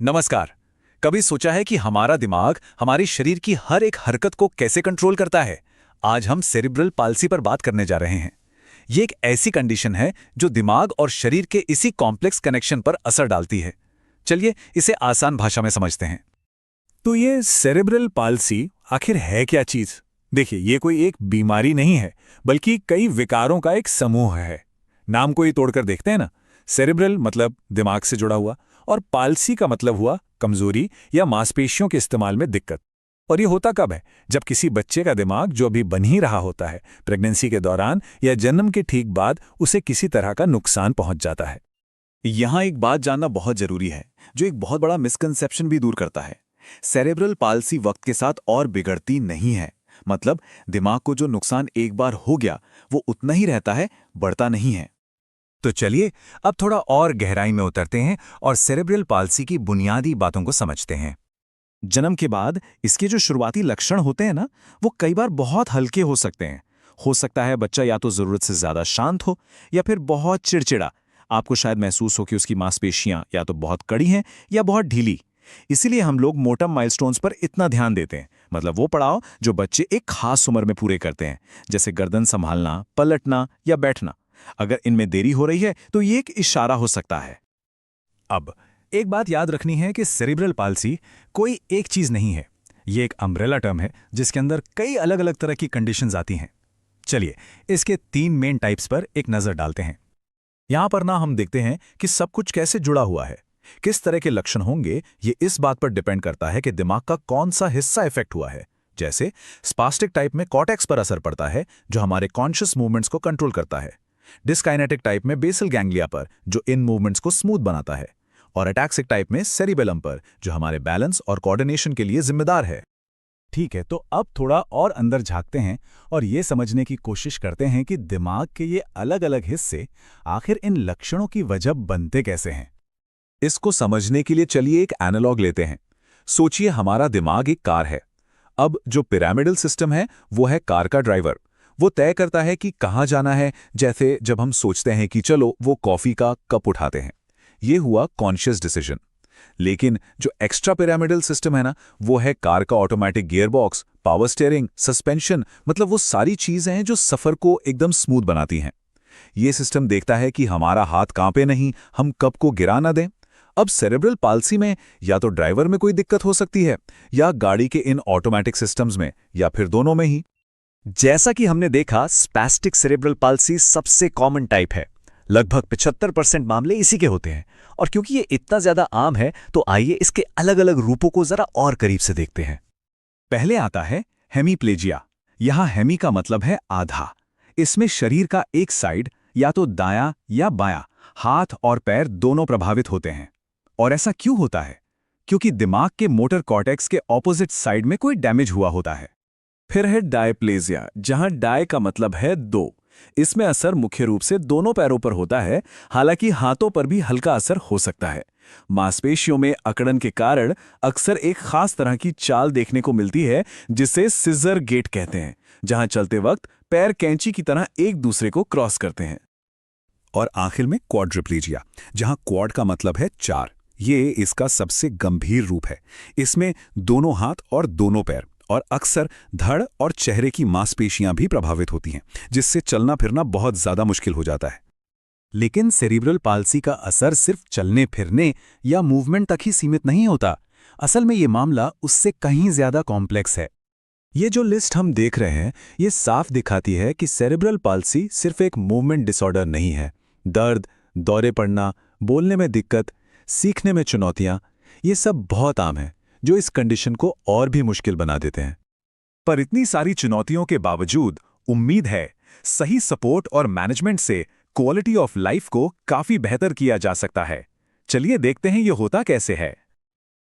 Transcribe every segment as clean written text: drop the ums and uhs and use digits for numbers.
नमस्कार। कभी सोचा है कि हमारा दिमाग हमारे शरीर की हर एक हरकत को कैसे कंट्रोल करता है? आज हम सेरिब्रल पाल्सी पर बात करने जा रहे हैं। ये एक ऐसी कंडीशन है जो दिमाग और शरीर के इसी कॉम्प्लेक्स कनेक्शन पर असर डालती है। चलिए इसे आसान भाषा में समझते हैं। तो ये सेरेब्रल पाल्सी आखिर है क्या चीज? देखिए, ये कोई एक बीमारी नहीं है, बल्कि कई विकारों का एक समूह है। नाम को ही तोड़कर देखते हैं ना। सेरेब्रल मतलब दिमाग से जुड़ा हुआ, और पाल्सी का मतलब हुआ कमजोरी या मांसपेशियों के इस्तेमाल में दिक्कत। और ये होता कब है? जब किसी बच्चे का दिमाग जो अभी बन ही रहा होता है, प्रेगनेंसी के दौरान या जन्म के ठीक बाद उसे किसी तरह का नुकसान पहुंच जाता है। यहाँ एक बात जानना बहुत जरूरी है, जो एक बहुत बड़ा मिसकंसेप्शन भी दूर करता है। सेरेब्रल पाल्सी वक्त के साथ और बिगड़ती नहीं है। मतलब दिमाग को जो नुकसान एक बार हो गया वो उतना ही रहता है, बढ़ता नहीं है। तो चलिए अब थोड़ा और गहराई में उतरते हैं और सेरेब्रल पाल्सी की बुनियादी बातों को समझते हैं। जन्म के बाद इसके जो शुरुआती लक्षण होते हैं ना, वो कई बार बहुत हल्के हो सकते हैं। हो सकता है बच्चा या तो जरूरत से ज्यादा शांत हो या फिर बहुत चिड़चिड़ा। आपको शायद महसूस हो कि उसकी मांसपेशियां या तो बहुत कड़ी हैं या बहुत ढीली। इसीलिए हम लोग मोटम माइलस्टोन्स पर इतना ध्यान देते हैं। मतलब वो पड़ाव जो बच्चे एक खास उम्र में पूरे करते हैं, जैसे गर्दन संभालना, पलटना या बैठना। अगर इनमें देरी हो रही है तो ये एक इशारा हो सकता है। अब एक बात याद रखनी है कि सेरिब्रल पाल्सी कोई एक चीज नहीं है। ये एक अम्ब्रेला टर्म है जिसके अंदर कई अलग अलग तरह की कंडीशंस आती हैं। चलिए इसके 3 मेन टाइप्स पर एक नजर डालते हैं। यहां पर ना हम देखते हैं कि सब कुछ कैसे जुड़ा हुआ है। किस तरह के लक्षण होंगे ये इस बात पर डिपेंड करता है कि दिमाग का कौन सा हिस्सा इफेक्ट हुआ है। जैसे स्पास्टिक टाइप में कॉर्टेक्स पर असर पड़ता है, जो हमारे कॉन्शियस मूवमेंट्स को कंट्रोल करता है। डिस्काइनेटिक टाइप में बेसल गैंग्लिया पर, जो इन मूवमेंट्स को स्मूथ बनाता है। और अटैक्सिक टाइप में सेरिबेलम पर, जो हमारे बैलेंस और कोऑर्डिनेशन के लिए जिम्मेदार है। ठीक है, तो अब थोड़ा और अंदर झांकते हैं और ये समझने की कोशिश करते हैं कि दिमाग के ये अलग अलग हिस्से आखिर इन लक्षणों की वजह बनते कैसे हैं। इसको समझने के लिए चलिए एक एनालॉग लेते हैं। सोचिए हमारा दिमाग एक कार है। अब जो पिरामिडल सिस्टम है वो है कार का ड्राइवर। वो तय करता है कि कहाँ जाना है। जैसे जब हम सोचते हैं कि चलो वो कॉफी का कप उठाते हैं, ये हुआ कॉन्शियस डिसीजन। लेकिन जो एक्स्ट्रा पिरामिडल सिस्टम है ना, वो है कार का automatic gearbox, power steering, suspension. मतलब वो सारी चीजें हैं जो सफर को एकदम स्मूथ बनाती हैं। ये सिस्टम देखता है कि हमारा हाथ कांपे नहीं, हम कप को गिरा ना दें। अब सेरेब्रल पाल्सी में या तो ड्राइवर में कोई दिक्कत हो सकती है, या गाड़ी के इन ऑटोमेटिक सिस्टम्स में, या फिर दोनों में ही। जैसा कि हमने देखा, स्पैस्टिक सेरेब्रल पाल्सी सबसे कॉमन टाइप है। लगभग 75% मामले इसी के होते हैं। और क्योंकि ये इतना ज्यादा आम है, तो आइए इसके अलग अलग रूपों को जरा और करीब से देखते हैं। पहले आता है हेमीप्लेजिया। यहां हेमी का मतलब है आधा। इसमें शरीर का एक साइड, या तो दायां या बायां, हाथ और पैर दोनों प्रभावित होते हैं। और ऐसा क्यों होता है? क्योंकि दिमाग के मोटर कॉर्टेक्स के ऑपोजिट साइड में कोई डैमेज हुआ होता है। फिर है डायप्लेजिया, जहां डाय का मतलब है दो। इसमें असर मुख्य रूप से दोनों पैरों पर होता है, हालांकि हाथों पर भी हल्का असर हो सकता है। मांसपेशियों में अकड़न के कारण अक्सर एक खास तरह की चाल देखने को मिलती है, जिसे सिजर गेट कहते हैं, जहां चलते वक्त पैर कैंची की तरह एक दूसरे को क्रॉस करते हैं। और आखिर में क्वाड्रिप्लेजिया, जहां क्वाड का मतलब है 4। ये इसका सबसे गंभीर रूप है। इसमें दोनों हाथ और दोनों पैर, और अक्सर धड़ और चेहरे की मांसपेशियां भी प्रभावित होती हैं, जिससे चलना फिरना बहुत ज्यादा मुश्किल हो जाता है। लेकिन सेरिब्रल पाल्सी का असर सिर्फ चलने फिरने या मूवमेंट तक ही सीमित नहीं होता। असल में ये मामला उससे कहीं ज्यादा कॉम्प्लेक्स है। ये जो लिस्ट हम देख रहे हैं, ये साफ दिखाती है कि सेरिब्रल पाल्सी सिर्फ एक मूवमेंट डिसऑर्डर नहीं है। दर्द, दौरे पड़ना, बोलने में दिक्कत, सीखने में चुनौतियां, ये सब बहुत आम है, जो इस कंडीशन को और भी मुश्किल बना देते हैं। पर इतनी सारी चुनौतियों के बावजूद उम्मीद है, सही सपोर्ट और मैनेजमेंट से क्वालिटी ऑफ लाइफ को काफी बेहतर किया जा सकता है। चलिए देखते हैं ये होता कैसे है।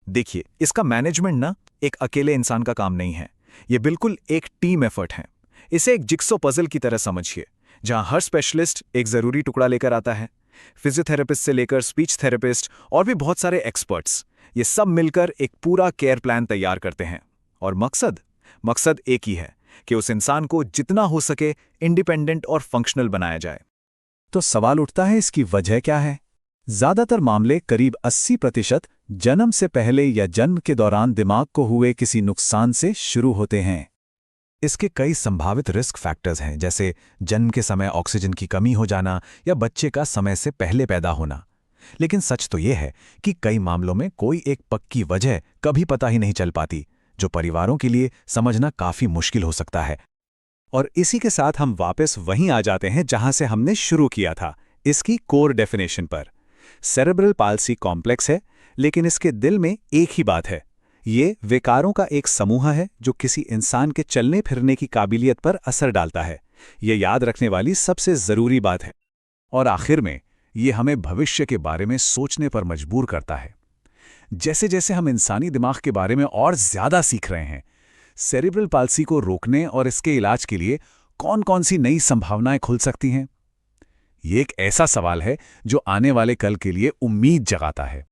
देखिए, इसका मैनेजमेंट ना एक अकेले इंसान का काम नहीं है। ये बिल्कुल एक टीम एफर्ट है। इसे एक जिक्सो पजल की तरह समझिए, जहां हर स्पेशलिस्ट एक जरूरी टुकड़ा लेकर आता है। फिजियोथेरेपिस्ट से लेकर स्पीच थेरेपिस्ट और भी बहुत सारे एक्सपर्ट्स, ये सब मिलकर एक पूरा केयर प्लान तैयार करते हैं। और मकसद एक ही है कि उस इंसान को जितना हो सके इंडिपेंडेंट और फंक्शनल बनाया जाए। तो सवाल उठता है, इसकी वजह क्या है? ज्यादातर मामले करीब 80% जन्म से पहले या जन्म के दौरान दिमाग को हुए किसी नुकसान से शुरू होते हैं। इसके कई संभावित रिस्क फैक्टर्स हैं, जैसे जन्म के समय ऑक्सीजन की कमी हो जाना या बच्चे का समय से पहले पैदा होना। लेकिन सच तो यह है कि कई मामलों में कोई एक पक्की वजह कभी पता ही नहीं चल पाती, जो परिवारों के लिए समझना काफी मुश्किल हो सकता है। और इसी के साथ हम वापस वहीं आ जाते हैं जहां से हमने शुरू किया था, इसकी कोर डेफिनेशन पर। सेरेब्रल पाल्सी कॉम्प्लेक्स है, लेकिन इसके दिल में एक ही बात है। ये विकारों का एक समूह है जो किसी इंसान के चलने फिरने की काबिलियत पर असर डालता है। ये याद रखने वाली सबसे ज़रूरी बात है। और आखिर में ये हमें भविष्य के बारे में सोचने पर मजबूर करता है। जैसे जैसे हम इंसानी दिमाग के बारे में और ज़्यादा सीख रहे हैं, सेरेब्रल पाल्सी को रोकने और इसके इलाज के लिए कौन-कौन सी नई संभावनाएं खुल सकती हैं? ये एक ऐसा सवाल है जो आने वाले कल के लिए उम्मीद जगाता है।